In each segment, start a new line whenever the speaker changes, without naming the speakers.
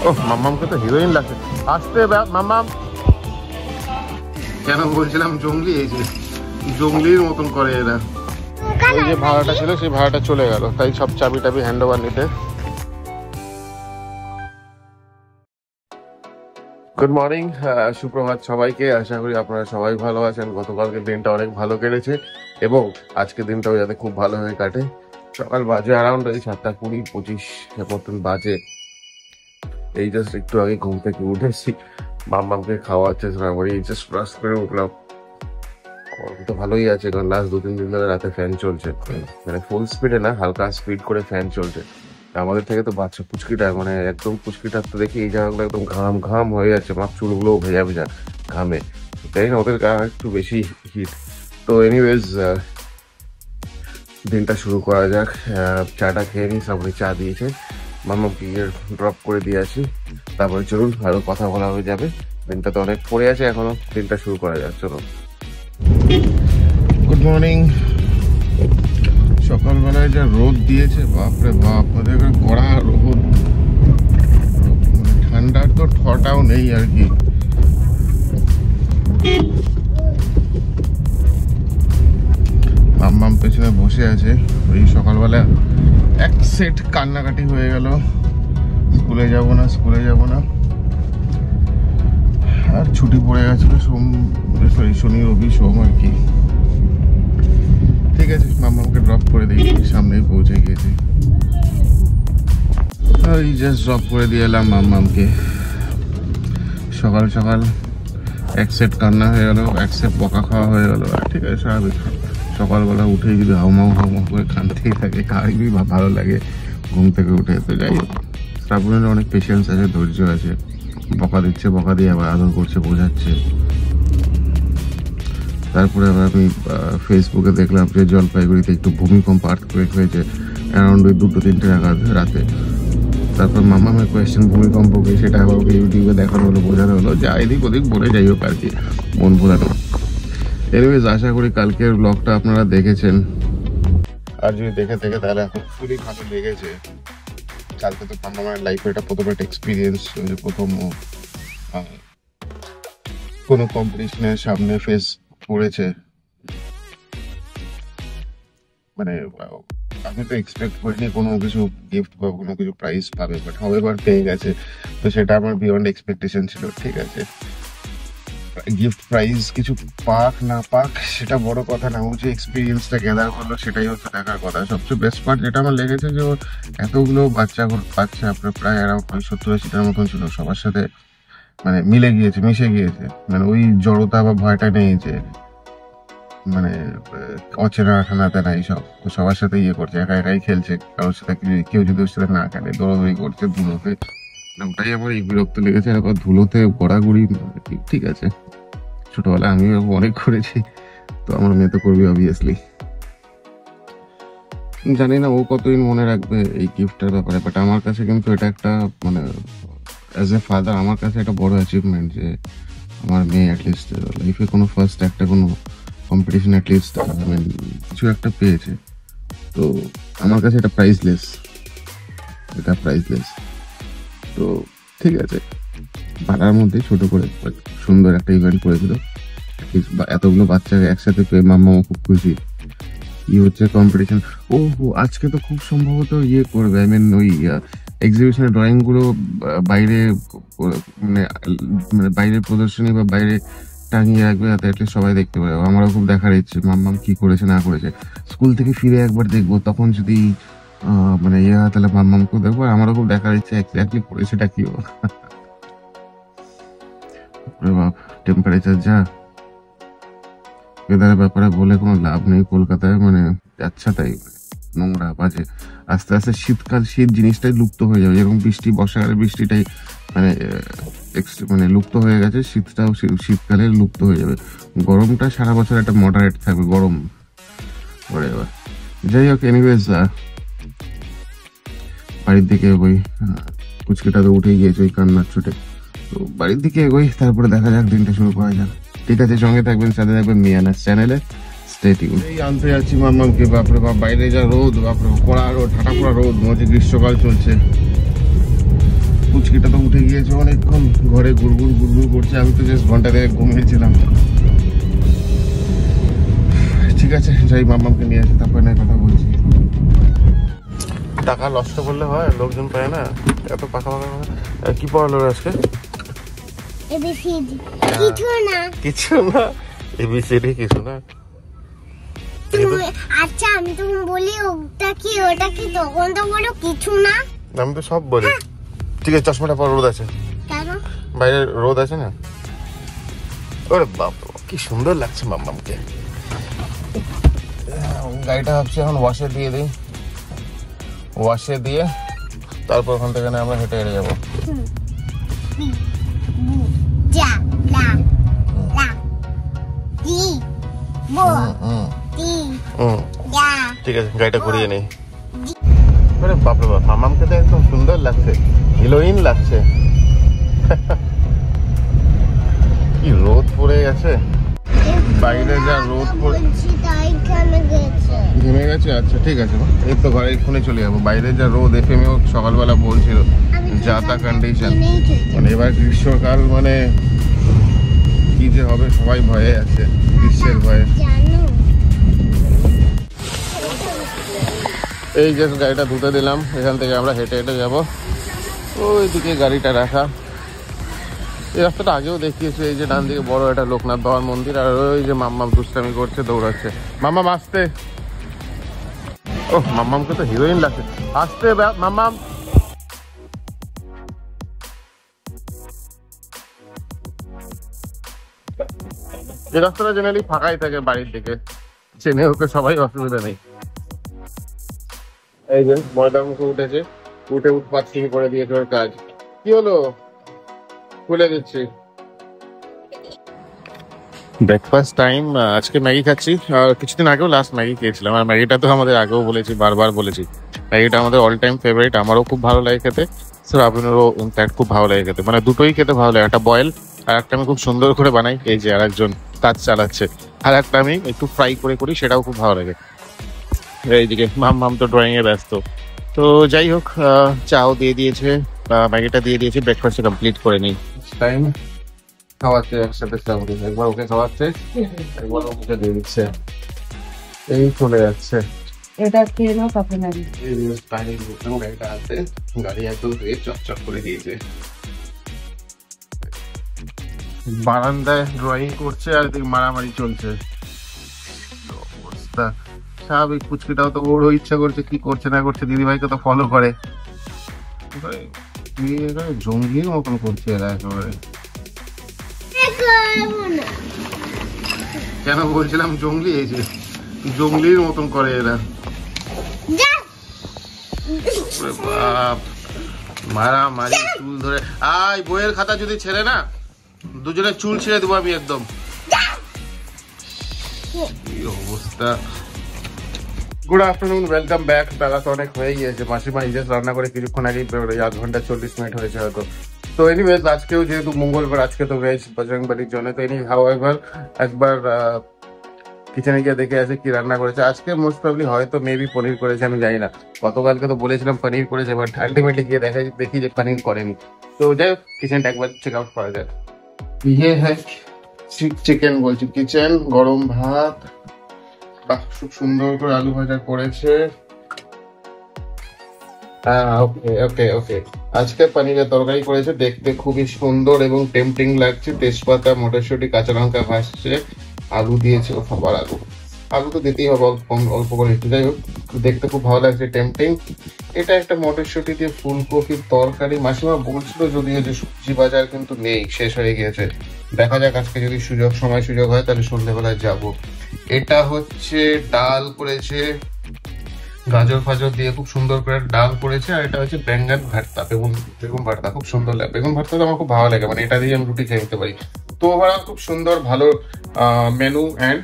ও মাম্মামকে তো হিরোইন লাগছে। আসতে মাম্মাম, কেন বলছিলাম জঙ্গলি, এই যে জঙ্গলির মতন করে এরা। ওই যে ভাড়াটা ছিল সেই ভাড়াটা চলে গেল, তাই সব চাবি টাবি হ্যান্ড ওভার নিতে। গুড মর্নিং, সুপ্রভাত সবাইকে। আশা করি আপনারা সবাই ভালো আছেন। গতকালকের দিনটা অনেক ভালো কেটেছে এবং আজকের দিনটাও যাতে খুব ভালো হয়ে কাটে। সকাল বাজে অ্যারাউন্ড ওই 7:20-25 মতন বাজে। এই জাস্ট একটু আগে ঘুম থেকে উঠেছি, মাম্মামকে খাওয়াচ্ছে স্নান করে, এই জাস্ট ব্রাশ করে উঠলাম। তো ভালোই আছে, কারণ লাস্ট 2-3 দিন ধরে রাতে ফ্যান চলছে, মানে ফুল স্পিডে না, হালকা স্পিড করে ফ্যান চলছে। আমাদের থেকে তো বাচ্চা পুচকিটা, মানে একদম পুচকিটার তো দেখি এই জায়গাগুলো একদম ঘাম ঘাম হয়ে যাচ্ছে, মাপ চুলগুলো ভেজা ভেজা ঘামে, তাই না? ওদের গা একটু বেশি হিট। তো এনিওয়েজ দিনটা শুরু করা যাক। চাটা খেয়ে নিই, সবাই চা দিয়েছে, মাম্মাকে ড্রপ করে দিয়ে আসি, তারপরে চলুন আরো কথা বলা হয়ে যাবে। দিনটা তো অনেক পড়ে আছে এখনো, দিনটা শুরু করা যাক, চলুন। Good morning. সকালবেলায় যা রোদ দিয়েছে, বাপরে বাপ, ওদের কড়া রোদ, ঠান্ডার তো ঠটাও নেই আর কি। মাম্মাম পেছনে বসে আছে। ওই সকালবেলা এক সেট কান্নাকাটি হয়ে গেল, স্কুলে যাব না স্কুলে যাব না, আর ছুটি পড়ে গেছিল শনি রবি সোম আর কি। ঠিক আছে, মাম্মামকে ড্রপ করে দিই, সামনেই পৌঁছে গিয়েছি। এই জাস্ট ড্রপ করে দিয়ে এলাম মাম্মামকে। সকাল সকাল এক সেট কান্না হয়ে গেল, এক সেট বকা খাওয়া হয়ে গেল। ঠিক আছে, স্বাভাবিক, সকালবেলা উঠেই যদি হাউমাউ হাউমাউ করে কাঁদতেই থাকে, কারই ভালো লাগে ঘুম থেকে উঠে। তো যাই হোক, শ্রাবণের অনেক পেশেন্স আছে, ধৈর্য আছে, বকা দিচ্ছে, বকা দিয়ে আবার আদর করছে, বোঝাচ্ছে। তারপরে আবার আমি ফেসবুকে দেখলাম যে জলপাইগুড়িতে একটু ভূমিকম্প আর্থকুয়েক হয়েছে অ্যারাউন্ড ওই 2-3টে নাগাদ রাতে। তারপর মাম্মামের কোয়েশ্চেন ভূমিকম্প কি, সেটা আবার ওকে ইউটিউবে দেখানো হলো, বোঝানো হলো, যা এদিক ওদিক বলে যাই হোক আর কি, মন ভোলানো। এনিওয়েজ, আশা করি কালকের ব্লগটা আপনারা দেখেছেন, আর যদি দেখে থাকে তাহলে এখন খুবই ভালো লেগেছে। কালকে তো মাম্মামের লাইফে এটা প্রথম একটা এক্সপিরিয়েন্স, প্রথম কোনো কম্পিটিশনের সামনে ফেস করেছে। মানে আমি তো এক্সপেক্ট করিনি কোনো কিছু গিফট বা কোনো কিছু প্রাইজ পাবে, বাট হাউএভার পেয়ে গেছে, তো সেটা আমার বিয়ন্ড এক্সপেকটেশন ছিল। ঠিক আছে, গিফট প্রাইজ কিছু পাক না পাক সেটা বড় কথা না, ও যে এক্সপিরিয়েন্সটা গ্যাদার করলো সেটাই হচ্ছে দেখার কথা। সবচেয়ে বেস্ট পার্ট যেটা আমার লেগেছে, যে এতগুলো বাচ্চা আপনার প্রায় অ্যারাউন্ড 70-80টার মতন ছিল, সবার সাথে মানে মিলে গিয়েছে, মিশে গিয়েছে, মানে ওই জড়তা বা ভয়টা নেই যে মানে অচেনা ঠানাতে নাই, সব তো সবার সাথে ইয়ে করছে, একা একাই খেলছে, কারোর সাথে কেউ যদি ওর সাথে না খেলে দৌড়াদৌড়ি করছে ধুলোতে। ওটাই আমার এই বিরক্ত লেগেছে, আবার ধুলোতে গড়াগড়ি। ঠিক আছে, ছোটবেলায় আমিও অনেক করেছি, তো আমার মেয়ে তো করবি অবভিয়াসলি। জানি না ও কতদিন মনে রাখবে এই গিফটের ব্যাপারে, বাট আমার কাছে কিন্তু এটা একটা মানে অ্যাজ এ ফাদার আমার কাছে একটা বড় অ্যাচিভমেন্ট যে আমার মেয়ে অ্যাটলিস্ট লাইফে কোনো ফার্স্ট একটা কোনো কম্পিটিশন অ্যাটলিস্ট কিছু একটা পেয়েছে। তো আমার কাছে এটা প্রাইসলেস, তো ঠিক আছে, পাড়ার মধ্যে ছোট করে সুন্দর একটা ইভেন্ট করেছিল, এতগুলো বাচ্চাকে একসাথে পেয়ে মাম্মাও খুব খুশি। কি হচ্ছে কম্পিটিশন, ও আজকে তো খুব সম্ভবত ইয়ে করবে, আই মিন ওই এক্সিবিশনের ড্রয়িং গুলো বাইরে মানে বাইরে প্রদর্শনী বা বাইরে টাঙিয়ে রাখবে, যাতে অ্যাটলিস্ট সবাই দেখতে পারে। আমারও খুব দেখার ইচ্ছে মাম্মাম কি করেছে না করেছে, স্কুল থেকে ফিরে একবার দেখবো, তখন যদি মানে ইয়ে হয় তাহলে মাম্মামকেও দেখবো। আমারও খুব দেখার ইচ্ছে এক্স্যাক্টলি করেছেটা কি। টেম্পারেচার যা, ওয়েদারের ব্যাপারে বলে কোনো লাভ নেই, কলকাতায় মানে আচ্ছা তাই নোংরা বাজে। আস্তে আস্তে শীত জিনিসটাই লুপ্ত হয়ে যাবে, যেরকম বৃষ্টি, বর্ষাকালের বৃষ্টিটাই মানে লুপ্ত হয়ে গেছে, শীতটাও শীতকালে লুপ্ত হয়ে যাবে। গরমটা সারা বছর একটা মডারেট থাকবে গরম পরে। এবার যাই হোক, এনিওয়েজ বাড়ির দিকে এগোই, কুচকিটা তো উঠে গিয়েছে ওই কান্নার ছুটে, তো বাড়ির দিকে এগোই, তারপরে দেখা যাক, দিনটা শুরু করা যাক। ঠিক আছে, সঙ্গে থাকবেন, সাথে থাকবেন মিয়ানাস চ্যানেলে, স্টে টিউন। এই আনতে যাচ্ছি মাম্মামকে, বাপরে বাপ, বাইরে যা রোদ, বাপরে কড়া রোদ, ঠাটা পড়া রোদ, মনে হচ্ছে গ্রীষ্মকাল চলছে। কুচকিটা তো উঠে দিয়েছে অনেকক্ষণ, ঘরে গুড়গুড় গুড়গুড় করছে। আমি তো জাস্ট ঘন্টা দেড়েক ঘুমিয়েছিলাম। ঠিক আছে, যাই মাম্মামকে নিয়ে আসি, তারপরে না কথা বলছি। টাকা নষ্ট করলে হয়, লোকজন পায় না এত পাকা পাকা। কি পড়ালো আজকে? কিছু না, এবিসিডি কিছু না।
আচ্ছা আমি তখন বলি ওটা কি তখন তো বলো কিছু না।
আমি তো সব বলি। ঠিক আছে, চশমাটা পর, রোদ আছে।
কেন?
বাইরে রোদ আছে না। ওরে বাপ, কি সুন্দর লাগছে মাম্মামকে। গাড়িটা ভাবছি এখন ওয়াশে দিয়ে দিই, ওয়াশে দিয়ে তারপর ওখান থেকে আমরা হেঁটে হেঁটে যাবো। ঠিক আছে, গাড়িটা ঘুরিয়ে নেই। আরে বাপরে বাপ, মাম্মামকে তো একদম সুন্দর লাগছে, হিরোইন লাগছে। কি রোদ পড়ে গেছে বাইরে, যা রোদ পড়ে ঘেমে গেছে। আচ্ছা ঠিক আছে, এই তো ঘরে এক্ষুনি চলে যাবো। বাইরে যা রোদ, এফএমও সকালবেলা বলছিল যা তা কন্ডিশন। মানে এবার গ্রীষ্মকাল, মানে কি যে হবে সবাই ভয়ে আছে, গ্রীষ্মের ভয়ে। এই যে গাড়িটা ধুতে দিলাম, এখান থেকে আমরা হেঁটে হেঁটে যাবো। ওইদিকে গাড়িটা রাখা। এই রাস্তাটা আগেও দেখিয়েছে। এই যে ডান দিকে বড় একটা লোকনাথ বাবার মন্দির, আর ওই যে মাম্মাম দুষ্টামি করছে, দৌড়াচ্ছে। মাম্মাম আসতে। ও মাম্মামকে তো হিরোইন লাগছে। আসতে মাম্মাম। এই রাস্তাটা জেনারেলি ফাঁকাই থাকে বাড়ির দিকে, চেনে ওকে সবাই, অসুবিধা নেই। এই যে ময়দা মুখে উঠেছে, উঠে উৎপাত শুরু করে দিয়েছে ওর কাজ। কি হলো? খুলে দিচ্ছি। Breakfast time. আজকে ম্যাগি খাচ্ছি। কিছুদিন আগেও লাস্ট ম্যাগি খেয়েছিলাম, আর ম্যাগিটা তো আমাদের আগেও বলেছি, বারবার বলেছি, ম্যাগিটা আমাদের অল টাইম ফেভারিট। আমারও খুব ভালো লাগে খেতে, শ্রাবণেরও ইনফ্যাক্ট খুব ভালো লাগে খেতে। মানে দুটোই খেতে ভালো লাগে। একটা বয়েল, আর একটা আমি খুব সুন্দর করে বানাই, এই যে আর একজন কাজ চালাচ্ছে। আর একটা আমি একটু ফ্রাই করে করি, সেটাও খুব ভালো লাগে। এইদিকে মাম তো ড্রয়িং এ ব্যস্ত। তো যাই হোক, চাও দিয়ে দিয়েছে, ম্যাগিটা দিয়ে দিয়েছে, ব্রেকফাস্ট কমপ্লিট করে নিই। টাইম খাওয়াচ্ছে একসাথে, একবার ওকে খাওয়াচ্ছে, একবার ওকে দিয়ে দিচ্ছে, এই চলে যাচ্ছে।
এটা খেয়ে নাও, তারপরে ম্যাগি।
গাড়িটা আছে, গাড়ি একদম ধুয়ে চকচক করে দিয়েছে। বারান্দায় ড্রয়িং করছে, আর এদিকে মারামারি চলছে। অবস্থা স্বাভাবিক। পুচকিটাও তো ওরও ইচ্ছা করছে, কি করছে না করছে, দিদিভাইকে তো ফলো করে। জঙ্গলির মতন করছে এরা একেবারে। কেন বলছিলাম জঙ্গলি? এই যে জঙ্গলির মতন করে এরা। বাপ, মারামারি, চুল ধরে। আয়, বইয়ের খাতা যদি ছেড়ে না, দুজনের চুল ছেড়ে দেবো আমি একদম। কি অবস্থা। Good afternoon, welcome back. বেলা তো অনেক হয়ে গিয়েছে, মাসিমা ইজেস রান্না করে কিছুক্ষণ আগেই, 1 ঘন্টা 40 মিনিট হয়েছে হয়তো। তো এনিওয়েজ, আজকেও যেহেতু মঙ্গলবার, আজকে তো ভেজ বজরংবলির জন্য। তো হাউএভার একবার কিচেনে গিয়ে দেখে আসে কি রান্না করেছে আজকে। মোস্ট প্রবলি হয়তো মেবি পনির করেছে, আমি জানি না। গতকালকে তো বলেছিলাম পনির করেছে, বাট আলটিমেটলি গিয়ে দেখি যে পনির করেনি। তো যাই হোক, কিচেনটা একবার চেক আউট করা যায়। ইয়ে হ্যাঁ, চিকেন বলছি, কিচেন। গরম ভাত, বাহ, খুব সুন্দর করে আলু ভাজা করেছে। ওকে ওকে ওকে। আজকে পনিরের তরকারি করেছে, দেখতে খুবই সুন্দর এবং টেম্পটিং লাগছে। তেজপাতা, মটরশুঁটি, কাঁচা লঙ্কা ভাজছে, আলু দিয়েছে। সবার আলু তো দিতেই হবে, অল্প করে একটু। যাই হোক, দেখতে খুব ভালো লাগছে, টেম্পটিং। এটা একটা মটরশুঁটি দিয়ে ফুলকপির তরকারি। মাসিমা বলছিল যদিও যে সবজি বাজার কিন্তু নেই, শেষ হয়ে গিয়েছে। দেখা যাক আজকে যদি সময় সুযোগ হয় তাহলে সন্ধ্যেবেলায় যাবো। এটা হচ্ছে ডাল করেছে, গাজর ফাজর দিয়ে খুব সুন্দর করে ডাল করেছে। আর এটা হচ্ছে বেঙ্গন ভর্তা, বেগুন ভর্তা। খুব সুন্দর লাগে বেগুন ভর্তা, তো আমার খুব ভালো লাগে, মানে এটা দিয়ে আমি রুটি খেয়ে নিতে পারি। তো ওভারঅল খুব সুন্দর ভালো মেনু অ্যান্ড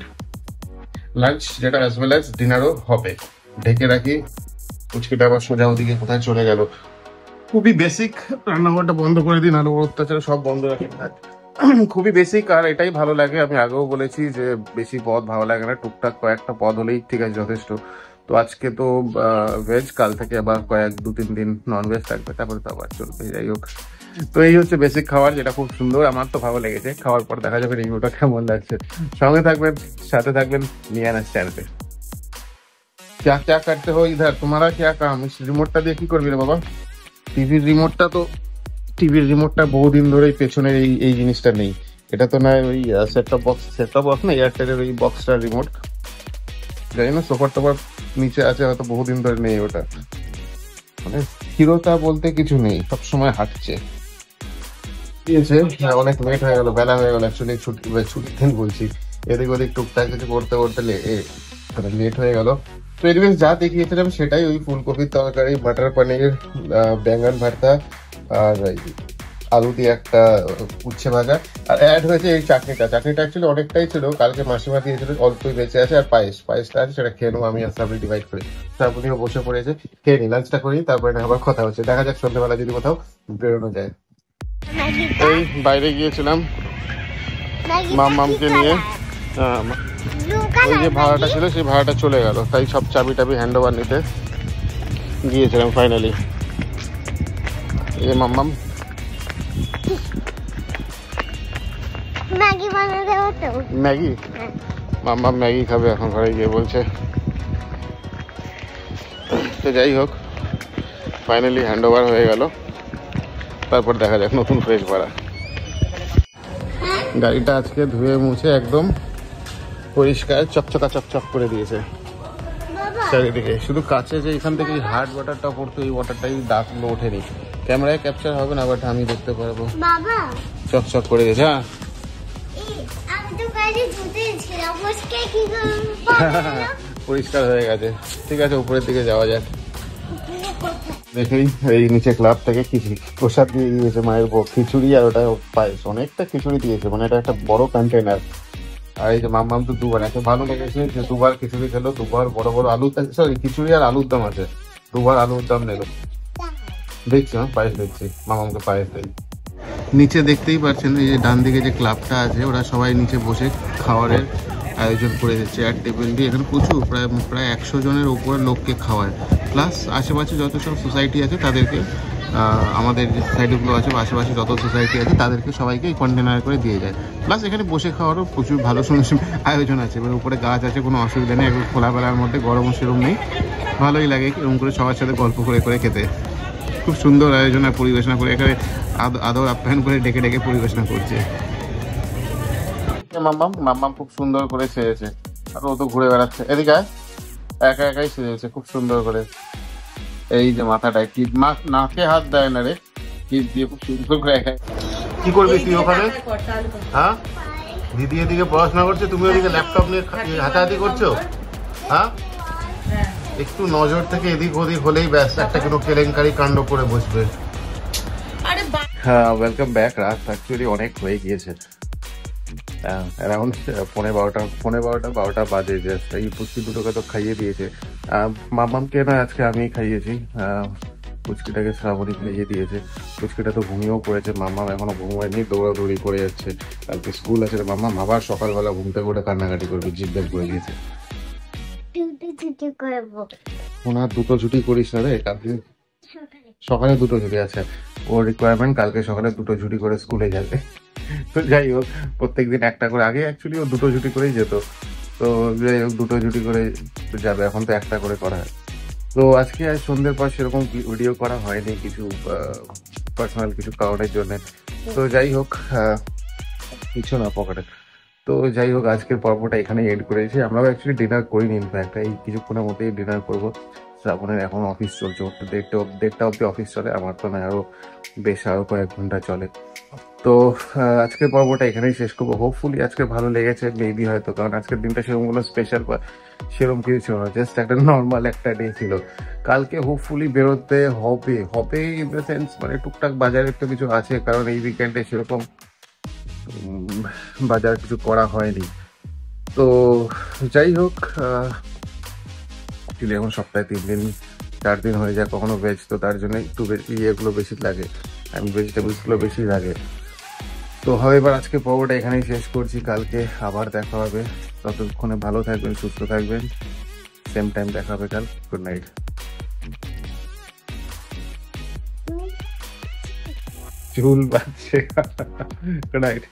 লাঞ্চ, যেটা অ্যাজ ওয়েল অ্যাজ ডিনারও হবে। ঢেকে রাখি, পুচকিটা আবার সোজা ওদিকে কোথায় চলে গেল। খুবই বেসিক, রান্নাঘরটা বন্ধ করে দিন, আলো অত্যাচার সব বন্ধ রাখি। খুবই বেসিক, আর এটাই ভালো লাগে। আমি আগেও বলেছি যে বেশি পদ ভালো লাগে না, টুকটাক কয়েকটা পদ হলেই ঠিক আছে, যথেষ্ট। তো আজকে তো ভেজ, কাল থেকে আবার 2-3 দিন নন ভেজ থাকবে, তারপরে তো আবার চলবে। যাই হোক, তো এই হচ্ছে বেসিক খাবার, যেটা খুব সুন্দর, আমার তো ভালো লেগেছে। খাওয়ার পর দেখা যাবে রিভিউটা কেমন লাগছে। সঙ্গে থাকবেন, সাথে থাকবেন নিয়ানাস চ্যানেলে। क्या क्या करते हो इधर, तुम्हारा क्या काम? इस রিমোটটা দিয়ে কি করবি রে বাবা? টিভির রিমোটটা বহুদিন ধরেই পেছনের এই জিনিসটা নেই। এটা তো না ওই সেট টপ বক্স না, এয়ারটেলের ওই বক্সটার রিমোট, জানি না সোফার টোফার নিচে আছে, হয়তো বহুদিন ধরে নেই ওটা। মানে স্থিরতা বলতে কিছু নেই, সবসময় হাঁটছে। দিয়েছে অনেক লেট হয়ে গেল, বেলা হয়ে গেল। অ্যাকচুয়ালি ছুটির দিন বলছি, এদিক ওদিক টুকটাক কিছু করতে করতে লেট হয়ে গেল। তো এনিওয়েজ যা দেখিয়েছিলাম সেটাই, ওই ফুলকপির তরকারি, বাটার পনির, ব্যাঙ্গন ভর্তা, আর আলু দিয়ে একটা উচ্ছে ভাজা, আর অ্যাড হয়েছে এই চাটনিটা অ্যাকচুয়ালি অনেকটাই ছিল, কালকে মাসিমা দিয়েছিল, অল্পই বেঁচে আছে। আর পায়েসটা আছে, সেটা খেয়ে নেবো, আমি আর শ্রাবণী ডিভাইড করে। শ্রাবণীও বসে পড়েছে, খেয়ে নি, লাঞ্চটা করি, তারপরে না আবার কথা হচ্ছে। দেখা যাক সন্ধ্যেবেলা যদি কোথাও বেরোনো যায়। এই বাইরে গিয়েছিলাম মামকে নিয়ে, ওই যে ভাড়াটা ছিল সেই ভাড়াটা চলে গেল, তাই সব চাবি টাবি হ্যান্ড ওভার নিতে গিয়েছিলাম ফাইনালি। এই যে মাম্মাম
ম্যাগি বানাতে হতো।
ম্যাগি, মাম্মাম ম্যাগি খাবে এখন ঘরে গিয়ে বলছে। তো যাই হোক, ফাইনালি হ্যান্ড ওভার হয়ে গেল, তারপর দেখা যাক নতুন ফ্রেশ ভাড়া। গাড়িটা আজকে ধুয়ে মুছে একদম পরিষ্কার চকচক করে দিয়েছে চারিদিকে। শুধু কাছে যে এখান থেকে হার্ড ওয়াটারটা পড়তো, এই ওয়াটারটাই দাগগুলো ওঠেনি, ক্যামেরায় ক্যাপচার হবে না, বাট আমি দেখতে পারবো।
বাবা
চকচক করে দিয়েছে। হ্যাঁ
আমি তো গাড়ি ধুতেছিলাম, আজকে কি
পরিষ্কার হয়ে গেছে। ঠিক আছে, উপরের দিকে যাওয়া যাক। দেখেই এই নিচে ক্লাব থেকে প্রসাদ দিয়ে দিয়েছে মায়ের বউ, খিচুড়ি আর ওটা পায়েস, অনেকটা খিচুড়ি দিয়েছে, মানে এটা একটা বড় কন্টেনার। আর এই যে মাম্মাম তো দুবার, এত ভালো লেগেছে যে দুবার খিচুড়ি খেলো, দুবার বড় বড় আলু, সরি খিচুড়ি আর আলুর দম আছে, দুবার আলুর দম নিল। দেখছি পায়েস দেখছি, মামামকে পায়েস দেয়। নিচে দেখতেই পাচ্ছেন এই যে ডান দিকে যে ক্লাবটা আছে, ওরা সবাই নিচে বসে খাবারের আয়োজন করে দিচ্ছে, চেয়ার টেবিল দিয়ে। এখানে প্রচুর, প্রায় 100 জনের উপরে লোককে খাওয়ায়, প্লাস আশেপাশে যত সব সোসাইটি আছে তাদেরকে, আমাদের যে সোসাইটিগুলো আছে বা আশেপাশে যত সোসাইটি আছে তাদেরকে সবাইকে এই কন্টেনার করে দিয়ে যায়। প্লাস এখানে বসে খাওয়ারও প্রচুর ভালো সুন্দর আয়োজন আছে, এবার উপরে গাছ আছে, কোনো অসুবিধা নেই, একদম খোলাবেলার মধ্যে, গরমও সেরকম নেই, ভালোই লাগে এরকম করে সবার সাথে গল্প করে করে খেতে। খুব সুন্দর আয়োজন আর পরিবেশনা করে, এখানে আদর আপ্যায়ন করে ডেকে ডেকে পরিবেশনা করছে। মাম্মাম খুব সুন্দর করে সেজেছে, আর ও তো ঘুরে বেড়াচ্ছে এদিকে, একা একাই সেজেছে খুব সুন্দর করে। এই যে মাথাটায় টিপ, নাকে হাত দেয় না রে, টিপ দিয়ে খুব সুন্দর করে একা। কি করবি তুই ওখানে? হ্যাঁ, দিদি এদিকে পড়াশোনা করছে, তুমি ওদিকে ল্যাপটপ নিয়ে হাতাহাতি করছো। হ্যাঁ, একটু নজর থেকে এদিক ওদিক হলেই ব্যাস একটা কোনো কেলেঙ্কারি কাণ্ড করে বসবে। হ্যাঁ, ওয়েলকাম ব্যাক। রাত অ্যাকচুয়ালি অনেক হয়ে গিয়েছে, অ্যারাউন্ড 12টা বাজে। জাস্ট এই পুচকি দুটোকে তো খাইয়ে দিয়েছে, মামামকে না আজকে আমি খাইয়েছি, পুচকিটাকে শ্রাবণী খাইয়ে দিয়েছে। পুচকিটা তো ঘুমিয়েও পড়েছে, মামাম এখনো ঘুমায়নি, দৌড়াদৌড়ি করে যাচ্ছে। কালকে স্কুল আছে, মামাম আবার সকালবেলা ঘুমতে করে কান্নাকাটি করবে, জিজ্ঞেস করে গিয়েছে। ওনার 2টো ছুটি করিস না রে, কালকে সকালে 2টো ছুটি আছে, ওর রিকোয়ারমেন্ট কালকে সকালে 2টো ছুটি করে স্কুলে যাবে। তো যাই হোক, প্রত্যেকদিন একটা করে, আগে অ্যাকচুয়ালি ও 2টো ছুটি করেই যেত, তো যাই হোক 2টো ছুটি করে যাবে, এখন তো একটা করে করা হয়। তো আজকে আজ সন্ধ্যের পর সেরকম ভিডিও করা হয়নি, কিছু পার্সোনাল কিছু কারণের জন্য। তো যাই হোক, কিছু না পকেটে। তো যাই হোক, আজকের পর্বটা এখানে এন্ড করেছি। আমরাও অ্যাকচুয়ালি ডিনার করিনি, ইনফ্যাক্ট এই কিছুক্ষণের মধ্যেই ডিনার করবো। শ্রাবণের এখন অফিস চলছে, ওর তো 1:30 অব্দি অফিস চলে, আমার তো না আরো কয়েক ঘন্টা চলে। তো আজকের পর্বটা এখানেই শেষ করবো। হোপফুলি আজকে ভালো লেগেছে, মেবি হয়তো, কারণ আজকের দিনটা সেরকম কোনো স্পেশাল বা সেরকম কিছু ছিল না, জাস্ট একটা নর্মাল একটা ডে ছিল। কালকে হোপফুলি বেরোতে হবে ইন দ্য সেন্স, মানে টুকটাক বাজারের তো কিছু আছে, কারণ এই উইকেন্ডে সেরকম বাজার কিছু করা হয়নি। তো যাই হোক, এখন সপ্তাহে 3 দিন 4 দিন হয়ে যায় কখনো ভেজ, তো তার জন্য একটু ইয়েগুলো বেশি লাগে, ভেজিটেবলসগুলো বেশি লাগে। তো হবে, এবার আজকে পর্বটা এখানেই শেষ করছি, কালকে আবার দেখা হবে। ততক্ষণে ভালো থাকবেন, সুস্থ থাকবেন, সেম টাইম দেখা হবে কাল। Good night. চুল বাঁধছে। Good night.